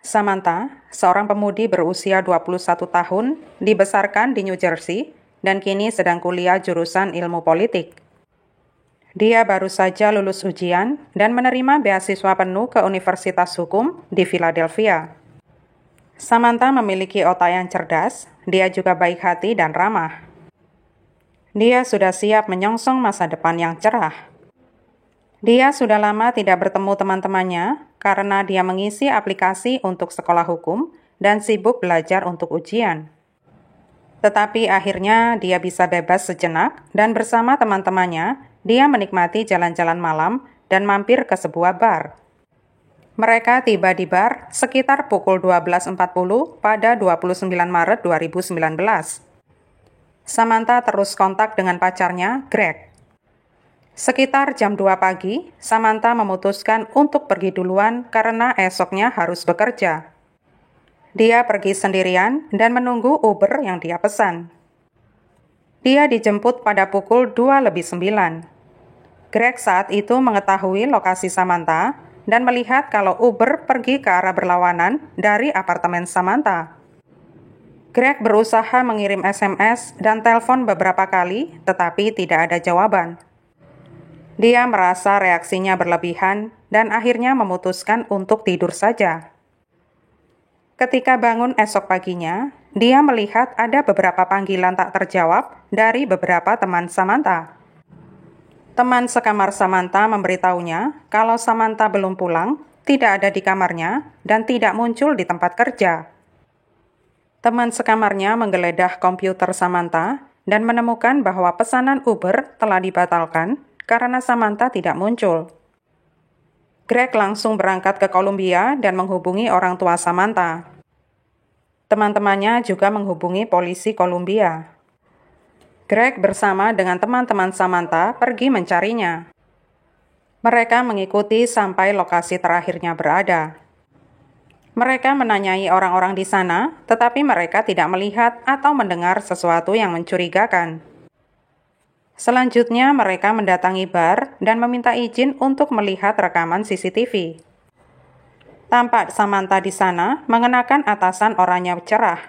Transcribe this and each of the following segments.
Samantha, seorang pemudi berusia 21 tahun, dibesarkan di New Jersey dan kini sedang kuliah jurusan ilmu politik. Dia baru saja lulus ujian dan menerima beasiswa penuh ke Universitas Hukum di Philadelphia. Samantha memiliki otak yang cerdas, dia juga baik hati dan ramah. Dia sudah siap menyongsong masa depan yang cerah. Dia sudah lama tidak bertemu teman-temannya karena dia mengisi aplikasi untuk sekolah hukum dan sibuk belajar untuk ujian. Tetapi akhirnya dia bisa bebas sejenak dan bersama teman-temannya, dia menikmati jalan-jalan malam dan mampir ke sebuah bar. Mereka tiba di bar sekitar pukul 12.40 pada 29 Maret 2019. Samantha terus kontak dengan pacarnya, Greg. Sekitar jam 2 pagi, Samantha memutuskan untuk pergi duluan karena esoknya harus bekerja. Dia pergi sendirian dan menunggu Uber yang dia pesan. Dia dijemput pada pukul 2:09. Greg saat itu mengetahui lokasi Samantha dan melihat kalau Uber pergi ke arah berlawanan dari apartemen Samantha. Greg berusaha mengirim SMS dan telepon beberapa kali, tetapi tidak ada jawaban. Dia merasa reaksinya berlebihan dan akhirnya memutuskan untuk tidur saja. Ketika bangun esok paginya, dia melihat ada beberapa panggilan tak terjawab dari beberapa teman Samantha. Teman sekamar Samantha memberitahunya kalau Samantha belum pulang, tidak ada di kamarnya, dan tidak muncul di tempat kerja. Teman sekamarnya menggeledah komputer Samantha dan menemukan bahwa pesanan Uber telah dibatalkan karena Samantha tidak muncul. Greg langsung berangkat ke Columbia dan menghubungi orang tua Samantha. Teman-temannya juga menghubungi polisi Columbia. Greg bersama dengan teman-teman Samantha pergi mencarinya. Mereka mengikuti sampai lokasi terakhirnya berada. Mereka menanyai orang-orang di sana, tetapi mereka tidak melihat atau mendengar sesuatu yang mencurigakan. Selanjutnya, mereka mendatangi bar dan meminta izin untuk melihat rekaman CCTV. Tampak Samantha di sana mengenakan atasan oranye cerah.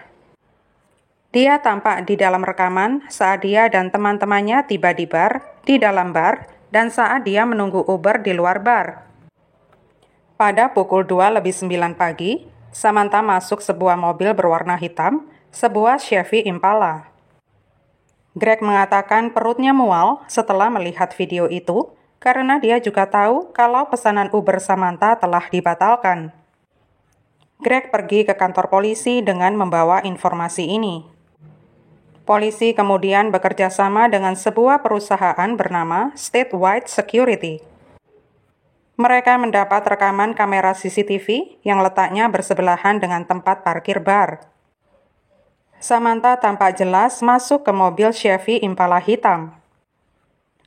Dia tampak di dalam rekaman saat dia dan teman-temannya tiba di bar, di dalam bar, dan saat dia menunggu Uber di luar bar. Pada pukul 2:09 pagi, Samantha masuk sebuah mobil berwarna hitam, sebuah Chevy Impala. Greg mengatakan perutnya mual setelah melihat video itu karena dia juga tahu kalau pesanan Uber Samantha telah dibatalkan. Greg pergi ke kantor polisi dengan membawa informasi ini. Polisi kemudian bekerja sama dengan sebuah perusahaan bernama Statewide Security. Mereka mendapat rekaman kamera CCTV yang letaknya bersebelahan dengan tempat parkir bar. Samantha tampak jelas masuk ke mobil Chevy Impala hitam.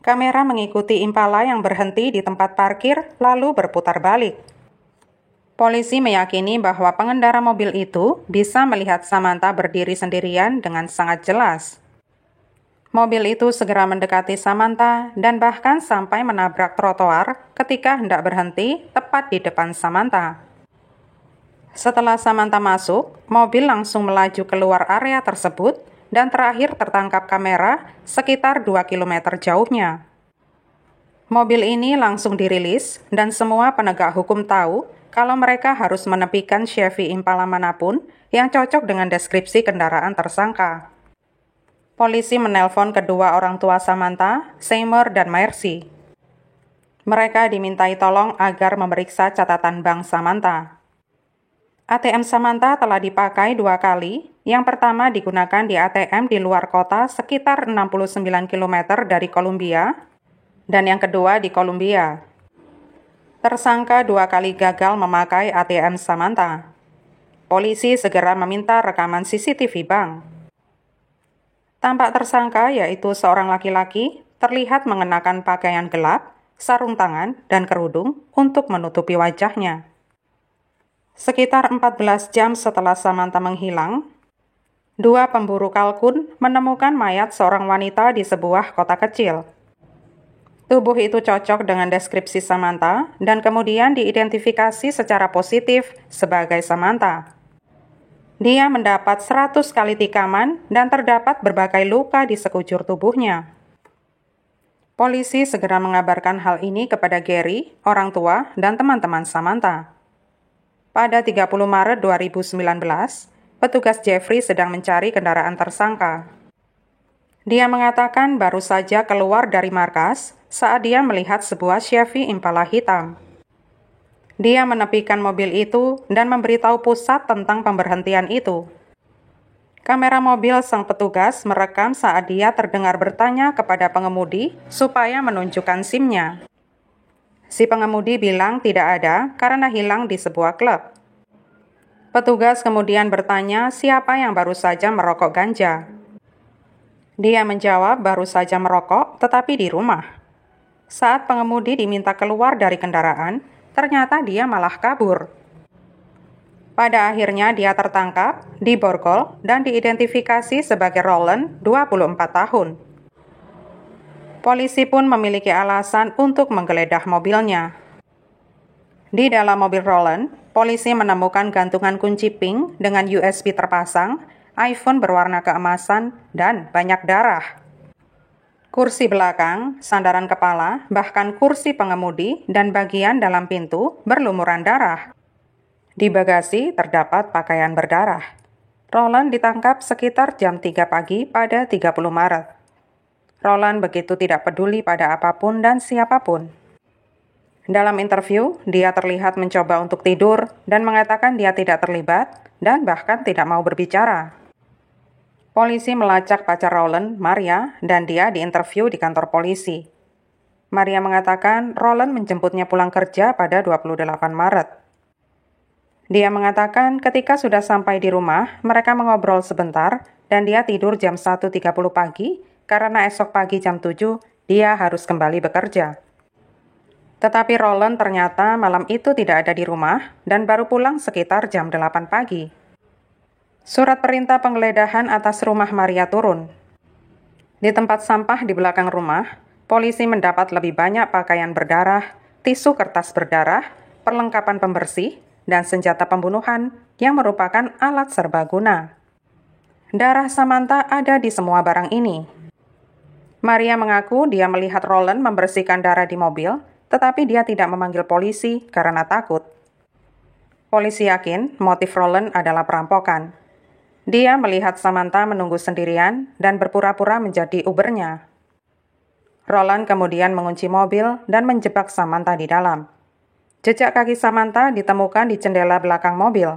Kamera mengikuti Impala yang berhenti di tempat parkir lalu berputar balik. Polisi meyakini bahwa pengendara mobil itu bisa melihat Samantha berdiri sendirian dengan sangat jelas. Mobil itu segera mendekati Samantha dan bahkan sampai menabrak trotoar ketika hendak berhenti tepat di depan Samantha. Setelah Samantha masuk, mobil langsung melaju keluar area tersebut dan terakhir tertangkap kamera sekitar 2 km jauhnya. Mobil ini langsung dirilis dan semua penegak hukum tahu kalau mereka harus menepikan Chevy Impala manapun yang cocok dengan deskripsi kendaraan tersangka. Polisi menelpon kedua orang tua Samantha, Seymour dan Mercy. Mereka dimintai tolong agar memeriksa catatan bank Samantha. ATM Samantha telah dipakai 2 kali. Yang pertama digunakan di ATM di luar kota sekitar 69 km dari Columbia, dan yang kedua di Columbia. Tersangka 2 kali gagal memakai ATM Samantha. Polisi segera meminta rekaman CCTV bank. Tampak tersangka, yaitu seorang laki-laki, terlihat mengenakan pakaian gelap, sarung tangan, dan kerudung untuk menutupi wajahnya. Sekitar 14 jam setelah Samantha menghilang, 2 pemburu kalkun menemukan mayat seorang wanita di sebuah kota kecil. Tubuh itu cocok dengan deskripsi Samantha dan kemudian diidentifikasi secara positif sebagai Samantha. Dia mendapat 100 kali tikaman dan terdapat berbagai luka di sekujur tubuhnya. Polisi segera mengabarkan hal ini kepada Gary, orang tua, dan teman-teman Samantha. Pada 30 Maret 2019, petugas Jeffrey sedang mencari kendaraan tersangka. Dia mengatakan baru saja keluar dari markas saat dia melihat sebuah Chevy Impala hitam. Dia menepikan mobil itu dan memberitahu pusat tentang pemberhentian itu. Kamera mobil sang petugas merekam saat dia terdengar bertanya kepada pengemudi supaya menunjukkan SIM-nya. Si pengemudi bilang tidak ada karena hilang di sebuah klub. Petugas kemudian bertanya siapa yang baru saja merokok ganja. Dia menjawab baru saja merokok tetapi di rumah. Saat pengemudi diminta keluar dari kendaraan, ternyata dia malah kabur. Pada akhirnya dia tertangkap, diborgol, dan diidentifikasi sebagai Roland, 24 tahun. Polisi pun memiliki alasan untuk menggeledah mobilnya. Di dalam mobil Roland, polisi menemukan gantungan kunci pink dengan USB terpasang, iPhone berwarna keemasan, dan banyak darah. Kursi belakang, sandaran kepala, bahkan kursi pengemudi dan bagian dalam pintu berlumuran darah. Di bagasi terdapat pakaian berdarah. Roland ditangkap sekitar jam 3 pagi pada 30 Maret. Roland begitu tidak peduli pada apapun dan siapapun. Dalam interview, dia terlihat mencoba untuk tidur dan mengatakan dia tidak terlibat dan bahkan tidak mau berbicara. Polisi melacak pacar Roland, Maria, dan dia diinterview di kantor polisi. Maria mengatakan Roland menjemputnya pulang kerja pada 28 Maret. Dia mengatakan ketika sudah sampai di rumah, mereka mengobrol sebentar dan dia tidur jam 1.30 pagi karena esok pagi jam 7 dia harus kembali bekerja. Tetapi Roland ternyata malam itu tidak ada di rumah dan baru pulang sekitar jam 8 pagi. Surat perintah penggeledahan atas rumah Maria turun. Di tempat sampah di belakang rumah, polisi mendapat lebih banyak pakaian berdarah, tisu kertas berdarah, perlengkapan pembersih, dan senjata pembunuhan yang merupakan alat serbaguna. Darah Samantha ada di semua barang ini. Maria mengaku dia melihat Roland membersihkan darah di mobil, tetapi dia tidak memanggil polisi karena takut. Polisi yakin motif Roland adalah perampokan. Dia melihat Samantha menunggu sendirian dan berpura-pura menjadi Ubernya. Roland kemudian mengunci mobil dan menjebak Samantha di dalam. Jejak kaki Samantha ditemukan di jendela belakang mobil.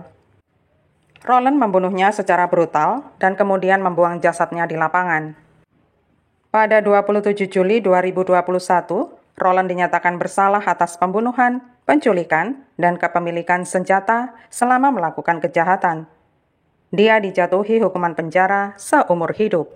Roland membunuhnya secara brutal dan kemudian membuang jasadnya di lapangan. Pada 27 Juli 2021, Roland dinyatakan bersalah atas pembunuhan, penculikan, dan kepemilikan senjata selama melakukan kejahatan. Dia dijatuhi hukuman penjara seumur hidup.